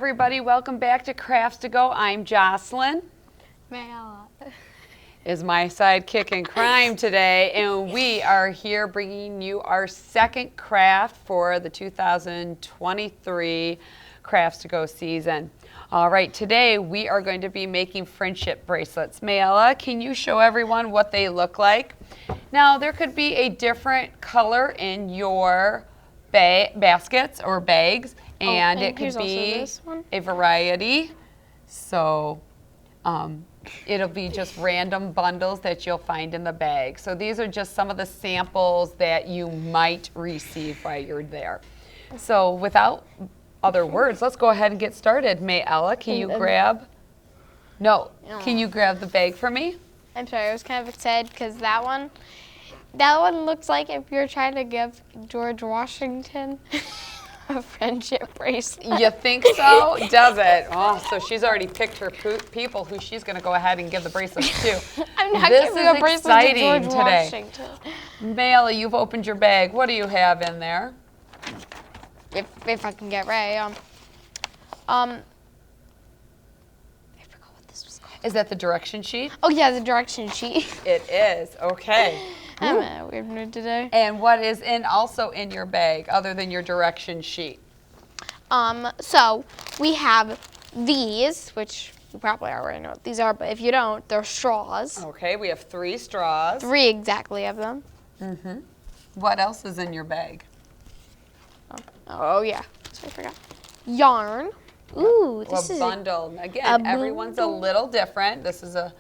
everybody, welcome back to Crafts to Go. I'm Jocelyn. Mayella Is my sidekick in crime today, and we are here bringing you our second craft for the 2023 Crafts to Go season. All right, today we are going to be making friendship bracelets. Mayella, can you show everyone what they look like? Now, there could be a different color in your baskets or bags, and it could be a variety. So it'll be just random bundles that you'll find in the bag. So these are just some of the samples that you might receive while you're there. So without other words, let's go ahead and get started. Mayella, can you grab? No, can you grab the bag for me? I'm sorry, I was kind of excited because that one looks like if you're trying to give George Washington a friendship bracelet. You think so? Does it? Oh, so she's already picked her people who she's going to go ahead and give the bracelets to. I'm not this giving is a bracelet to George today. Washington. Mayella, you've opened your bag. What do you have in there? If I can get right. I forgot what this was called. Is that the direction sheet? Oh yeah, the direction sheet. It is. Okay. I'm in a weird mood today. And what is also in your bag other than your direction sheet? So we have these, which you probably already know what these are, but if you don't, they're straws. Okay, we have 3 straws. 3 exactly of them. Mm-hmm. What else is in your bag? Oh yeah, so I forgot. Yarn. Ooh, this is a bundle. Again, everyone's a little different. This is a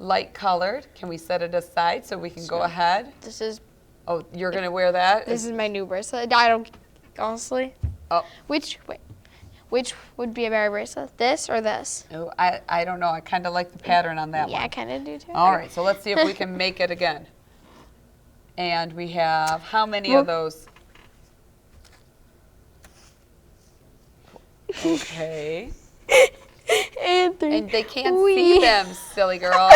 light colored. Can we set it aside so we can go ahead? This is. Oh, you're gonna wear that? This is my new bracelet. I don't, honestly. Oh. Which would be a better bracelet? This or this? Oh, I don't know. I kind of like the pattern on that one. Yeah, I kind of do too. All right, so let's see if we can make it again. And we have how many of those? Okay. And 3. And they can't see them, silly girl.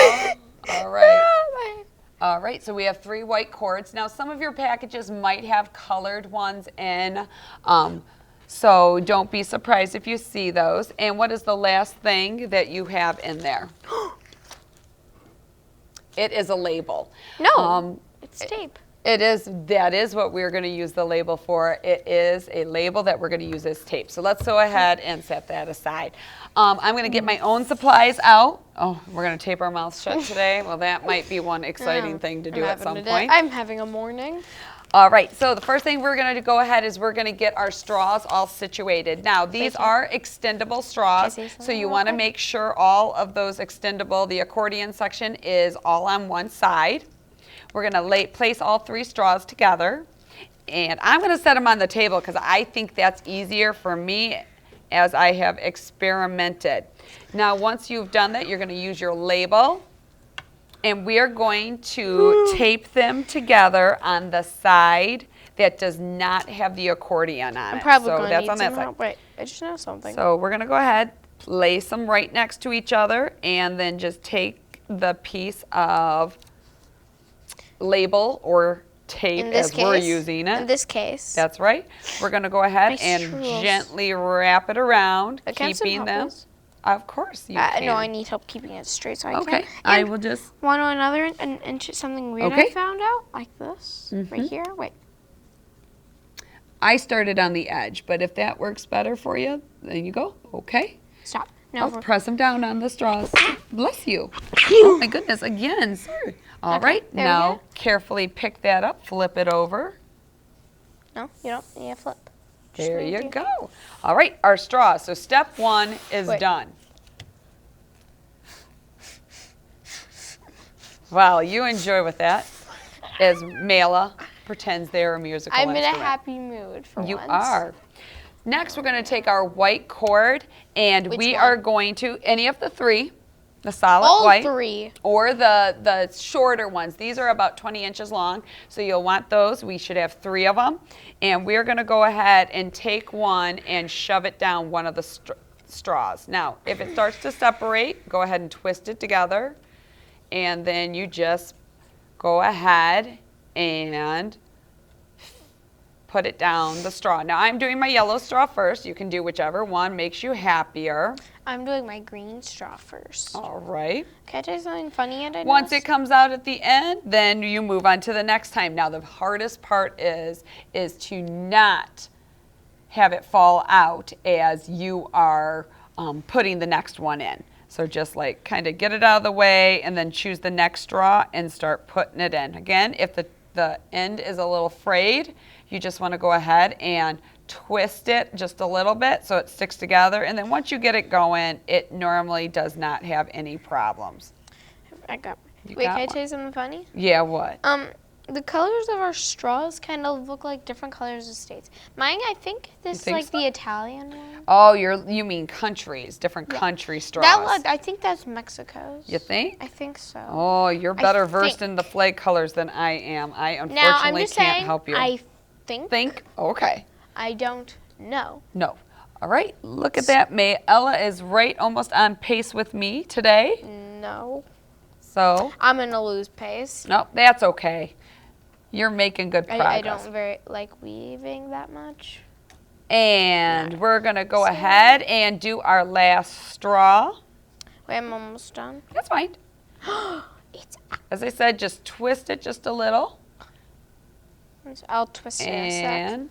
All right. All right, so we have 3 white cords. Now, some of your packages might have colored ones in, so don't be surprised if you see those. And what is the last thing that you have in there? It is a label. No, it's tape. It is. That is what we're going to use the label for. It is a label that we're going to use as tape. So let's go ahead and set that aside. I'm going to get my own supplies out. Oh, we're going to tape our mouths shut today? Well, that might be one exciting thing to do at some point. I'm having a morning. All right, so the first thing we're going to go ahead is we're going to get our straws all situated. Now, these are extendable straws, so you want to make sure all of those extendable, the accordion section is all on one side. We're going to place all 3 straws together, and I'm going to set them on the table because I think that's easier for me as I have experimented. Now, once you've done that, you're going to use your label, and we are going to tape them together on the side that does not have the accordion on it. I'm probably going to need on that some side. help. Wait, I just know something. So we're going to go ahead, place them right next to each other, and then just take the piece of label or tape as we're using it. In this case. That's right. We're going to go ahead and gently wrap it around, keeping them. Of course you can. No, I need help keeping it straight so I can. Okay, I will just. Want to know another something weird I found out? Like this, right here. Wait. I started on the edge, but if that works better for you, then you go. Okay. Stop. Now press them down on the straws. Bless you. Oh my goodness, again, sorry. All right, now carefully pick that up, flip it over. No, you don't need to flip. There you go. All right, our straws. So step 1 is done. Wow, you enjoy with that as Mayella pretends they're a musical instrument. I'm in a happy mood for once. You are. Next, we're going to take our white cord, and we are going to, any of the 3, the solid white. All 3. Or the shorter ones. These are about 20 inches long, so you'll want those. We should have 3 of them. And we're going to go ahead and take one and shove it down one of the straws. Now, if it starts to separate, go ahead and twist it together. And then you just go ahead and put it down the straw. Now I'm doing my yellow straw first. You can do whichever one makes you happier. I'm doing my green straw first. All right. Can I tell you something funny yet? Once it comes out at the end, then you move on to the next time. Now the hardest part is to not have it fall out as you are putting the next one in. So just like kind of get it out of the way and then choose the next straw and start putting it in. Again, if the end is a little frayed, you just want to go ahead and twist it just a little bit so it sticks together. And then once you get it going, it normally does not have any problems. I got. You Wait, got can I one. tell you something funny? Yeah, what? The colors of our straws kind of look like different colors of states. Mine, I think this is think like so? the Italian one. Oh, you mean countries, different country straws. I think that's Mexico's. You think? I think so. Oh, you're better versed think. in the flag colors than I am. I Now, I'm unfortunately just can't saying, help you. I think. Okay. I don't know. No. All right. Look at that. Ella is right almost on pace with me today. No. So, I'm going to lose pace. no, that's okay. You're making good progress. I don't very like weaving that much. And we're going to go ahead and do our last straw. Wait, I'm almost done. That's fine. It's. As I said, just twist it just a little. I'll twist it in a sec. And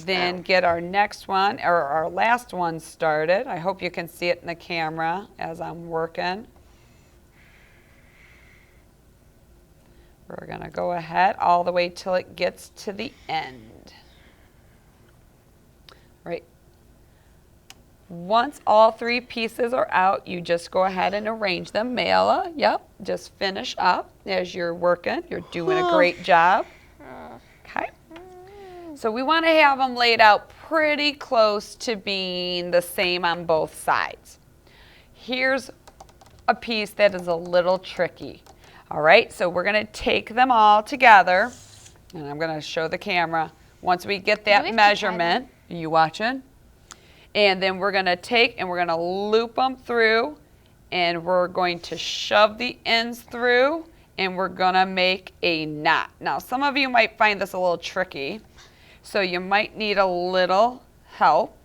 then get our next one, or our last one started. I hope you can see it in the camera as I'm working. We're going to go ahead all the way till it gets to the end. Right. Once all three pieces are out, you just go ahead and arrange them. Mayla, yep, just finish up as you're working. You're doing a great job. Okay. So we want to have them laid out pretty close to being the same on both sides. Here's a piece that is a little tricky. All right, so we're going to take them all together, and I'm going to show the camera. Once we get that measurement, are you watching? And then we're going to take and we're going to loop them through, and we're going to shove the ends through, and we're going to make a knot. Now, some of you might find this a little tricky, so you might need a little help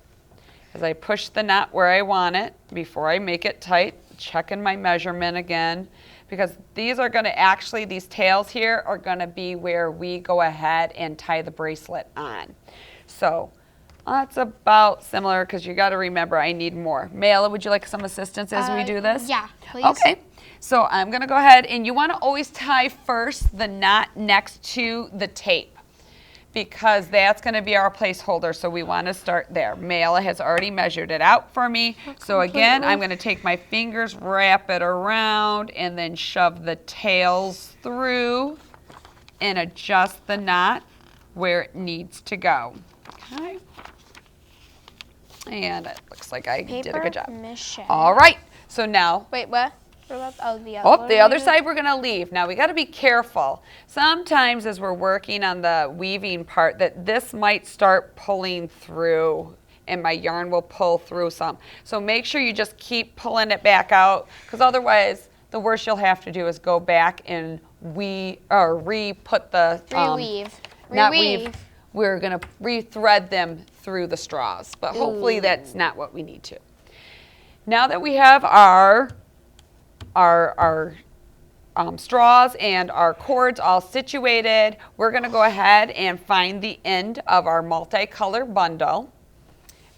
as I push the knot where I want it before I make it tight, checking my measurement again. Because these are going to actually, these tails here are going to be where we go ahead and tie the bracelet on. So that's about similar because you got to remember I need more. Mayla, would you like some assistance as we do this? Yeah, please. Okay. So I'm going to go ahead, and you want to always tie first the knot next to the tape because that's going to be our placeholder, so we want to start there. Mayla has already measured it out for me. So again, I'm going to take my fingers, wrap it around, and then shove the tails through and adjust the knot where it needs to go. Okay. And it looks like I did a good job. Mission. All right. So now Wait, what? Oh, the other side we're going to leave. Now we got to be careful. Sometimes as we're working on the weaving part that this might start pulling through and my yarn will pull through some. So make sure you just keep pulling it back out because otherwise the worst you'll have to do is go back and re-put the... Reweave. Not weave. We're going to re-thread them through the straws, but hopefully that's not what we need to. Now that we have our straws and our cords all situated, we're going to go ahead and find the end of our multicolor bundle.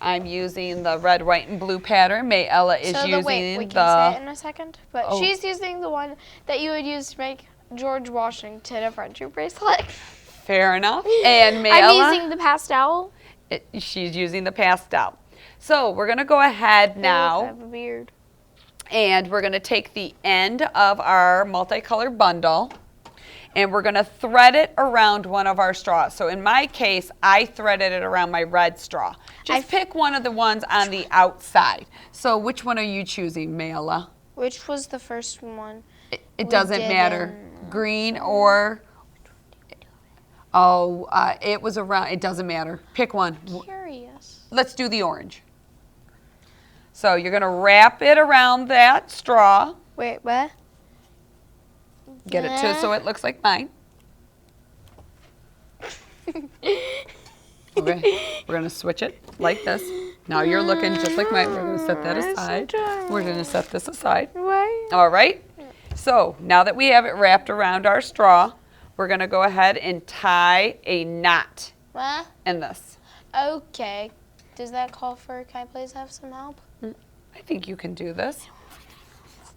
I'm using the red, white, and blue pattern. Mayella is using wait, can you say it in a second? But she's using the one that you would use to make George Washington a friendship bracelet. Fair enough. And Mayella, I'm using the pastel. She's using the pastel. So we're going to go ahead now. I have a beard. And we're going to take the end of our multicolored bundle and we're going to thread it around one of our straws. So in my case, I threaded it around my red straw. Just pick one of the ones on the outside. So which one are you choosing, Mayla? Which was the first one? It doesn't matter. Green or... it was around... It doesn't matter. Pick one. Curious. Let's do the orange. So you're going to wrap it around that straw. Wait, what? Get it so it looks like mine. Okay, we're gonna switch it like this. Now you're looking just like mine. We're gonna set that aside. We're gonna set this aside. Right. All right. So now that we have it wrapped around our straw, we're gonna go ahead and tie a knot What? in this. Okay. Does that call for, can I please have some help? I think you can do this.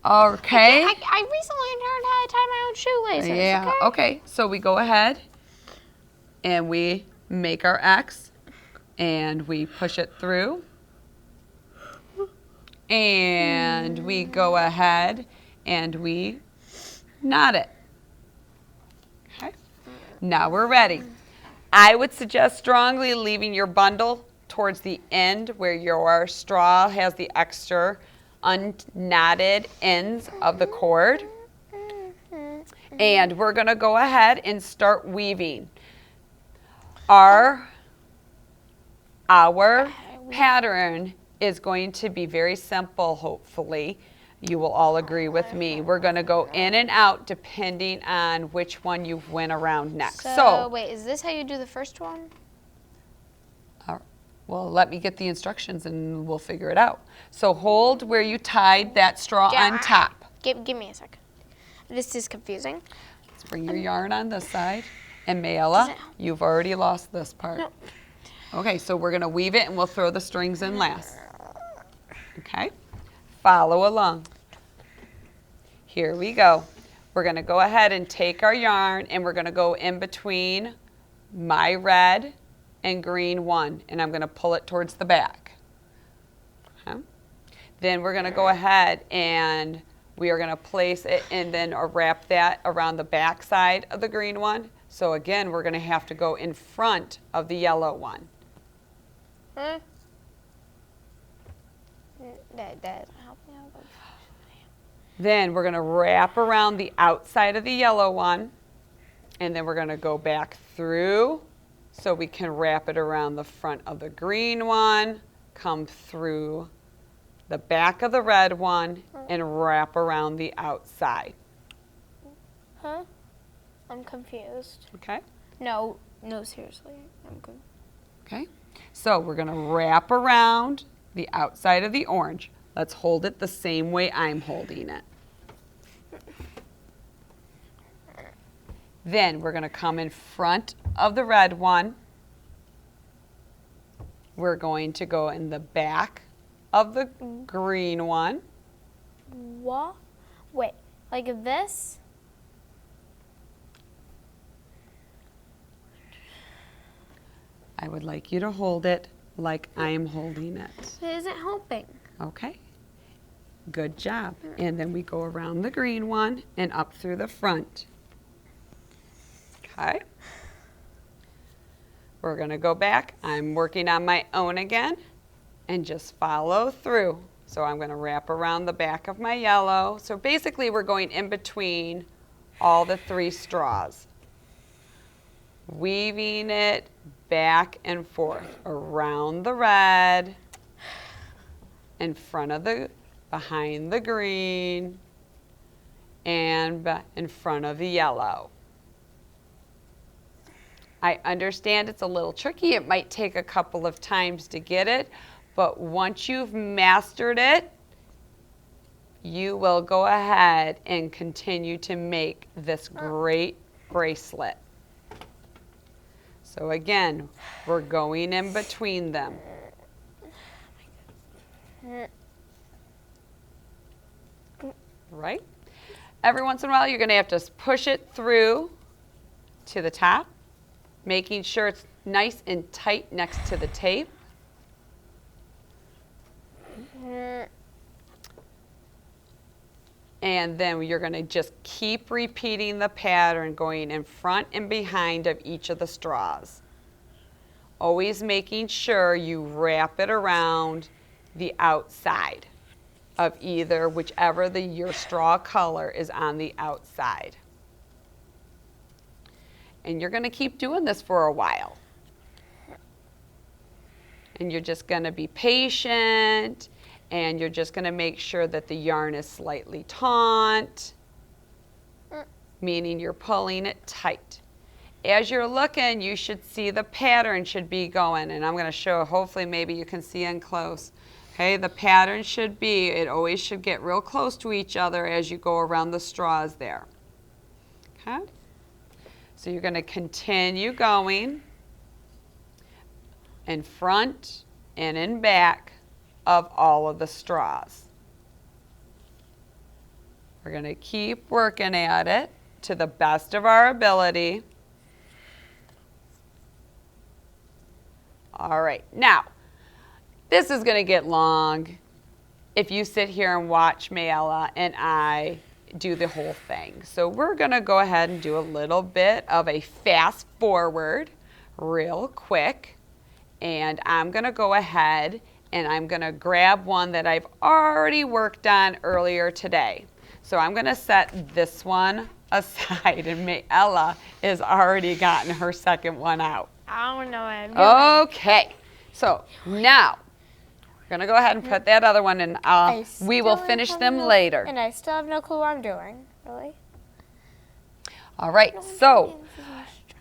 Okay. I recently learned how to tie my own shoelaces. Yeah, okay. So we go ahead and we make our X and we push it through. And we go ahead and we knot it. Okay. Now we're ready. I would suggest strongly leaving your bundle towards the end where your straw has the extra unknotted ends of the cord. And we're going to go ahead and start weaving. Our pattern is going to be very simple, hopefully. You will all agree with me. We're going to go in and out depending on which one you went around next. So wait, is this how you do the first one? Well, let me get the instructions and we'll figure it out. So hold where you tied that straw on top. Give me a second. This is confusing. Let's bring your yarn on this side. And Mayla, you've already lost this part. No. Okay, so we're going to weave it and we'll throw the strings in last. Okay, follow along. Here we go. We're going to go ahead and take our yarn and we're going to go in between my red and green one, and I'm going to pull it towards the back. Okay. Then we're going to go ahead and we are going to place it and then wrap that around the back side of the green one. So again, we're going to have to go in front of the yellow one. That doesn't help me out. Then we're going to wrap around the outside of the yellow one, and then we're going to go back through so we can wrap it around the front of the green one, come through the back of the red one, and wrap around the outside. Huh? I'm confused. Okay? No, seriously. I'm good. Okay? So we're going to wrap around the outside of the orange. Let's hold it the same way I'm holding it. Then we're going to come in front of the red one. We're going to go in the back of the green one. What? Wait, like this? I would like you to hold it like I'm holding it. It isn't helping. Okay? Good job. And then we go around the green one and up through the front. Okay? We're going to go back. I'm working on my own again and just follow through. So I'm going to wrap around the back of my yellow. So basically we're going in between all the three straws. Weaving it back and forth around the red, in front of the, behind the green, and in front of the yellow. I understand it's a little tricky. It might take a couple of times to get it, but once you've mastered it, you will go ahead and continue to make this great bracelet. So again, we're going in between them. Right? Every once in a while, you're going to have to push it through to the top, making sure it's nice and tight next to the tape. And then you're going to just keep repeating the pattern, going in front and behind of each of the straws. Always making sure you wrap it around the outside of either whichever your straw color is on the outside. And you're going to keep doing this for a while. And you're just going to be patient. And you're just going to make sure that the yarn is slightly taut, meaning you're pulling it tight. as you're looking, you should see the pattern should be going. And I'm going to show, hopefully maybe you can see in close. Okay, the pattern should be, it always should get real close to each other as you go around the straws there. Okay, so you're going to continue going in front and in back of all of the straws. We're going to keep working at it to the best of our ability. All right, now, this is going to get long if you sit here and watch Mayella and I do the whole thing. So we're going to go ahead and do a little bit of a fast forward real quick. And I'm going to go ahead and I'm going to grab one that I've already worked on earlier today. So I'm going to set this one aside, and Mayella has already gotten her second one out. I don't know what I'm doing. Okay, so now we're going to go ahead and put that other one in. We will finish them later. And I still have no clue what I'm doing, really. All right, so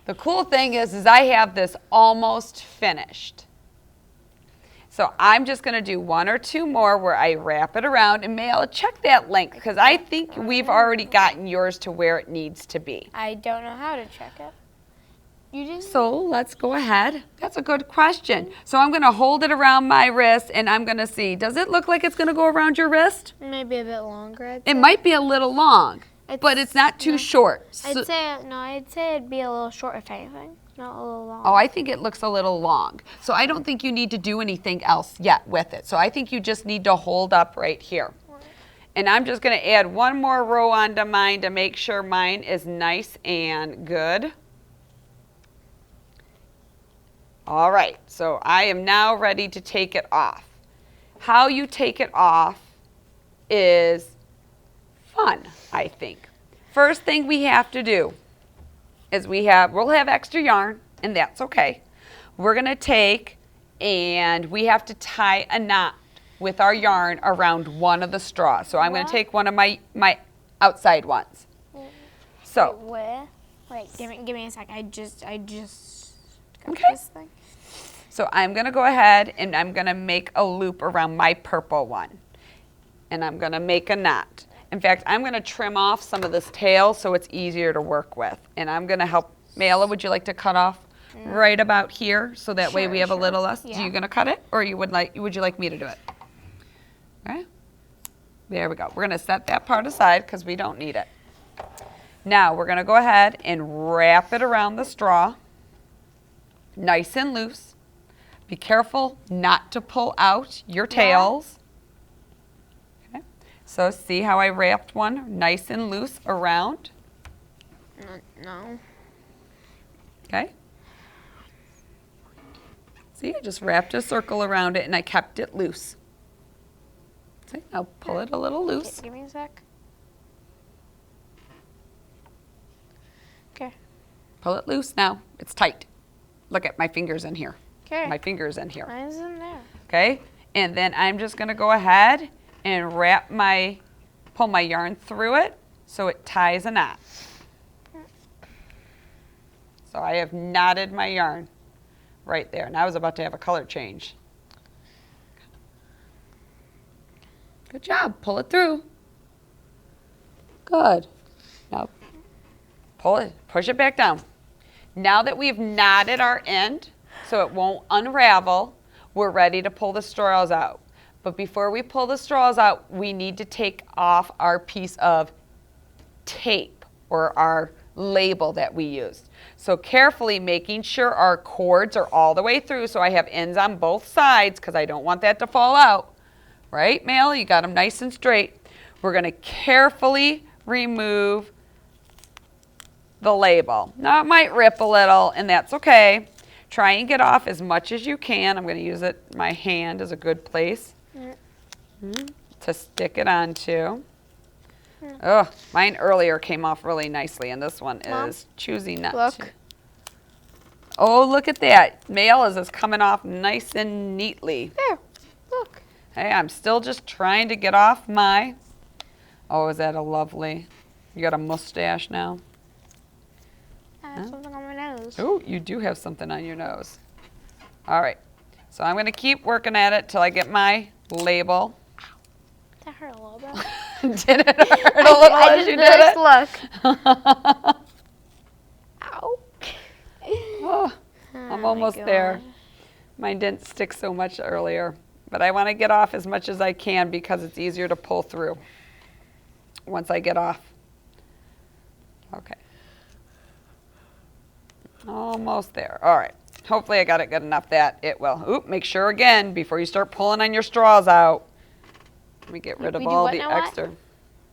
the cool thing is I have this almost finished. So I'm just going to do one or two more where I wrap it around. And Mayella, check that length because I think we've already gotten yours to where it needs to be. I don't know how to check it. You didn't? So let's go ahead. That's a good question. So I'm going to hold it around my wrist and I'm going to see. Does it look like it's going to go around your wrist? Maybe a bit longer. It might be a little long, but it's not too short. I'd say it'd be a little short if anything, not a little long. Oh, I think it looks a little long. So I don't think you need to do anything else yet with it. So I think you just need to hold up right here. And I'm just going to add one more row onto mine to make sure mine is nice and good. All right, so I am now ready to take it off. How you take it off is fun, I think. First thing we have to do is we'll have extra yarn, and that's okay. We're going to take and we have to tie a knot with our yarn around one of the straws. So I'm going to take one of my outside ones. So wait, give me a sec. I just got okay. this thing. So I'm going to go ahead and I'm going to make a loop around my purple one. And I'm going to make a knot. In fact, I'm going to trim off some of this tail so it's easier to work with. And I'm going to help. Mayella, would you like to cut off right about here so that way we have a little less? Yeah. Are you going to cut it or would you like me to do it? Okay. There we go. We're going to set that part aside because we don't need it. Now we're going to go ahead and wrap it around the straw. Nice and loose. Be careful not to pull out your tails. Okay. So see how I wrapped one nice and loose around? No. Okay. See, I just wrapped a circle around it and I kept it loose. See, now pull it a little loose. Give me a sec. Okay. Pull it loose now. It's tight. Look at my fingers in here. Okay. My fingers in here. Mine's in there. Okay, and then I'm just going to go ahead and pull my yarn through it so it ties a knot. So I have knotted my yarn right there. And I was about to have a color change. Good job. Pull it through. Good. Now pull it, push it back down. Now that we've knotted our end so it won't unravel, we're ready to pull the straws out. But before we pull the straws out, we need to take off our piece of tape or our label that we used. So carefully making sure our cords are all the way through so I have ends on both sides because I don't want that to fall out. Right, Mayella? You got them nice and straight. We're going to carefully remove the label. Now it might rip a little and that's okay. Try and get off as much as you can. I'm going to use it, my hand is a good place to stick it onto. Oh, mine earlier came off really nicely and this one is choosing not to. Oh, look at that. Mayella's is coming off nice and neatly. There, look. Hey, I'm still just trying to get off my, oh, is that a lovely, you got a mustache now? I have something on my nose. nose. Oh, you do have something on your nose. All right. So I'm going to keep working at it till I get my label. That hurt a little bit. Did it hurt a little as you did it? Look. Ow. Oh, I'm almost there. Mine didn't stick so much earlier, but I want to get off as much as I can because it's easier to pull through once I get off. Okay. Almost there. All right. Hopefully I got it good enough that it will. Oop, make sure again before you start pulling on your straws out. Let me get rid of all the extra.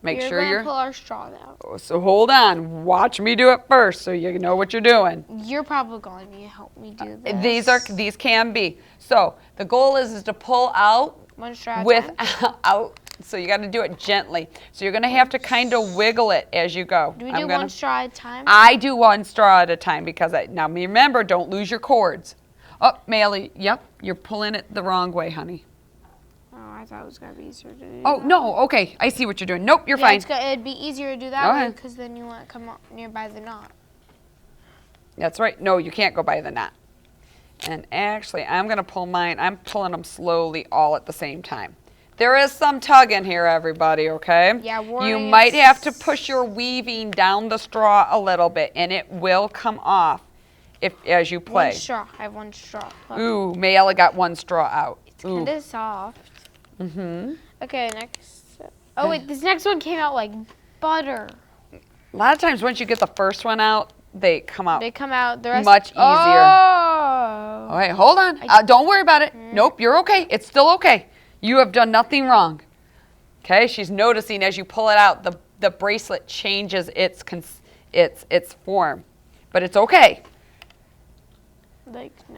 Make sure you're pull our straws out. Oh, so hold on. Watch me do it first so you know what you're doing. You're probably going to help me do this. These can be. So the goal is to pull out one straw without. So you got to do it gently. So you're going to have to kind of wiggle it as you go. Do we do one straw at a time? I do one straw at a time because now remember, don't lose your cords. Oh, Maylee, yep, you're pulling it the wrong way, honey. Oh, I thought it was going to be easier to do. Oh, no, okay, I see what you're doing. Nope, you're fine. It'd be easier to do that way because then you want to come up nearby the knot. That's right. No, you can't go by the knot. And actually, I'm going to pull mine. I'm pulling them slowly all at the same time. There is some tugging here, everybody, okay? Yeah, you might have to push your weaving down the straw a little bit, and it will come off as you play. One straw. I have one straw. Look. Ooh, Mayella got one straw out. It's kind of soft. Mm-hmm. Okay, next. Oh, wait, this next one came out like butter. A lot of times once you get the first one out, they come out. They come out the rest much easier. Oh. All right, hold on. Don't worry about it. Nope, you're okay. It's still okay. You have done nothing wrong. Okay, she's noticing as you pull it out, the bracelet changes its form, but it's okay.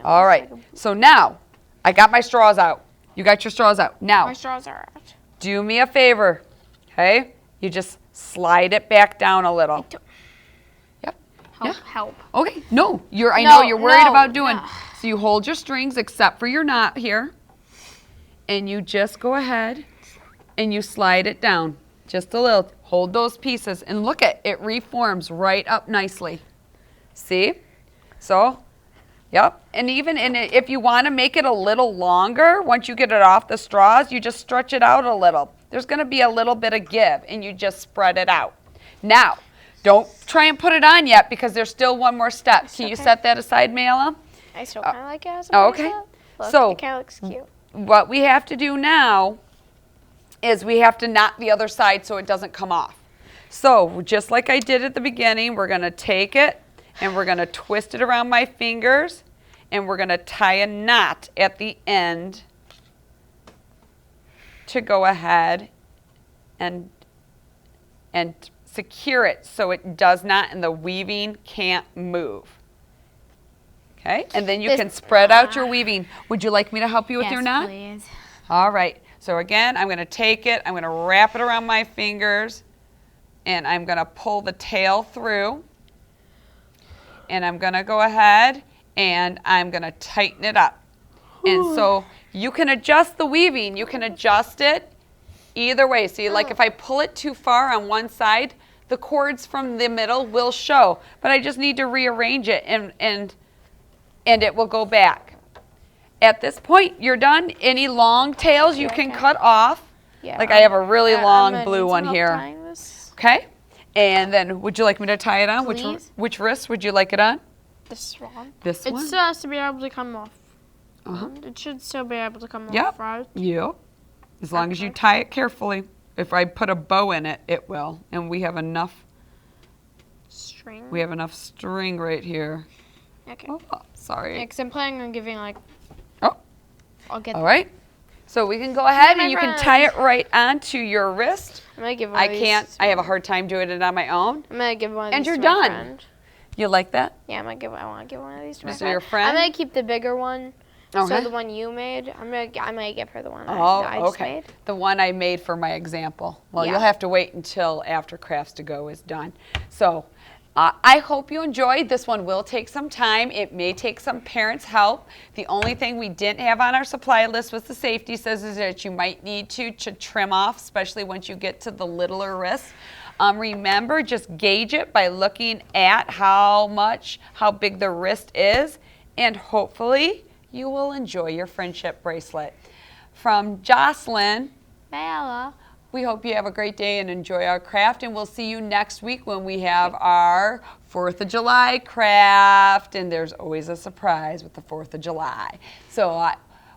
All right, so now I got my straws out. You got your straws out. Now, my straws are out. Do me a favor, okay? You just slide it back down a little. Yep. Help. Okay, no, I know you're worried about doing. No. So you hold your strings except for your knot here. And you just go ahead and you slide it down just a little. Hold those pieces and look at it reforms right up nicely. See? So, yep. And even if you want to make it a little longer, once you get it off the straws, you just stretch it out a little. There's going to be a little bit of give and you just spread it out. Now, don't try and put it on yet because there's still one more step. Can you set that aside, Mayla? I still kind of like it. Okay. Look, so, it kind of looks cute. What we have to do now is we have to knot the other side so it doesn't come off. So just like I did at the beginning, we're going to take it and we're going to twist it around my fingers and we're going to tie a knot at the end to go ahead and secure it so it does not and the weaving can't move. Okay, and then you can spread out your weaving. Would you like me to help you with your knot? Yes, please. All right. So again, I'm going to take it, I'm going to wrap it around my fingers, and I'm going to pull the tail through. And I'm going to go ahead and I'm going to tighten it up. And so you can adjust the weaving. You can adjust it either way. See, like if I pull it too far on one side, the cords from the middle will show. But I just need to rearrange it and it will go back. At this point, you're done. Any long tails you can cut off. Yeah, like I have a really long blue one here. Okay? And then would you like me to tie it on? Which wrist would you like it on? This one. This one? It still has to be able to come off. It should still be able to come off, right? Yep. As long as you tie it carefully. If I put a bow in it, it will. And we have enough string. We have enough string right here. Okay. Oh, sorry. Yeah, because I'm planning on giving I'll get all right. So we can go ahead and you can tie it right onto your wrist. I'm gonna give one of these. I have a hard time doing it on my own. I'm gonna give one of these and you're to done. my friend. You like that? Yeah, I want to give one of these to my friend. Your friend? I'm gonna keep the bigger one. Okay. So the one you made, I might give her the one I just made. The one I made for my example. Well, you'll have to wait until after Crafts to Go is done. So I hope you enjoyed. This one will take some time. It may take some parents' help. The only thing we didn't have on our supply list was the safety scissors that you might need to trim off, especially once you get to the littler wrists. Remember, just gauge it by looking at how big the wrist is, and hopefully you will enjoy your friendship bracelet. From Jocelyn, Bella. we hope you have a great day and enjoy our craft, and we'll see you next week when we have our 4th of July craft, and there's always a surprise with the 4th of July. So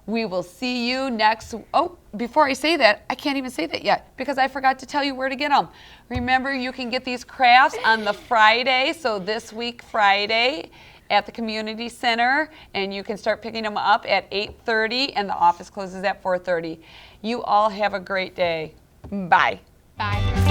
we will see you next. Oh, before I say that, I can't even say that yet because I forgot to tell you where to get them. Remember, you can get these crafts on the Friday, so this week Friday at the community center, and you can start picking them up at 8:30, and the office closes at 4:30. You all have a great day. Bye. Bye.